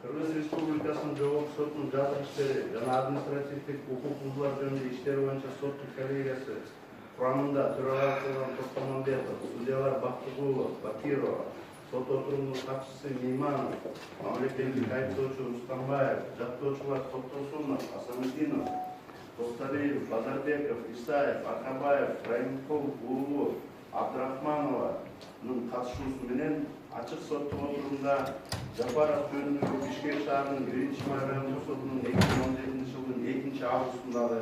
Кыргыз Республикасынын Жогорку сотунун жазык иштери жана административдик укук бузуулар жөнүндө иштер боюнча соттук коллегиясы курамында төрагалык кылган Токтомамбетов, судьялар Бактыгулова, Бакирова, сот отурумунун катчысы Мейманов, мамлекеттик айыптоочу Рустамбаев, жактоочулар Токтосунов, Асамидинов, Тосталиев, Базарбеков, Исаев, Акабаев, Райымкул, Уулу, Абдрахманованын катышуусу менен ачык соттук отурумда Жапаров жөнүндөгү Бишкек шаарынын 1-май райондук сотунун 2017 жылдын 2-августундагы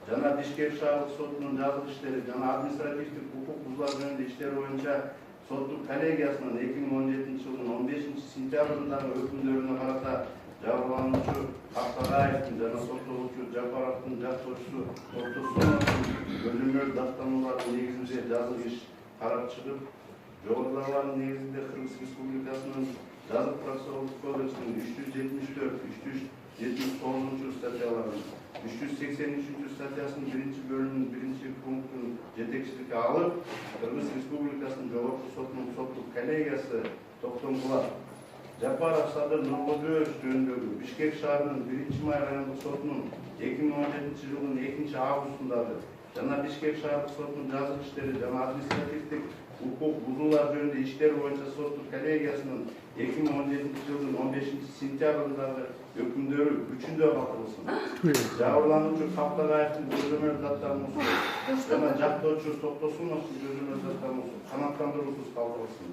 жана Бишкек шаардык сотунун жазык иштери жана административдик укук бузуулар жөнүндө иштер боюнча соттук коллегиясынын 2017 жылдын 15-сентябрындагы өкүмдөрүнө карата жабырлануучу Кактагаевдин жана соттолуучу Жапаровдун жактоочусу Токтосуновдун бөлүмөр даттанууларынын негизинде жазык иш карап чыгып, жогорудагылардын негизинде Кыргыз Республикасынын Жазык процессуалдык кодексинин 374, 379 статьяларын, 383 статьясынын 1-бөлүмүнүн 1-пунктун жетекчиликке алып, Кыргыз Республикасынын Жогорку сотунун соттук коллегиясы токтомгулат. Жапаров Садыр Нуркожоевич жөнүндөгү Бишкек шаарынын 1-май райондук сотунун 2017 жылдын 2-августундагы жана Бишкек шаардык сотунун жазык иштери жана административдик укук бузуулар жөнүндө иштер боюнча соттук коллегиясынын 2017 жылдын 15-сентябрындагы өкүмдөрү күчүндө калтырылсын. Жабырлануучу Кактагаевдин көзөмөл даттануусу жана жактоочу Токтосуновдун көзөмөл даттануусу канааттандыруусуз калтырылсын.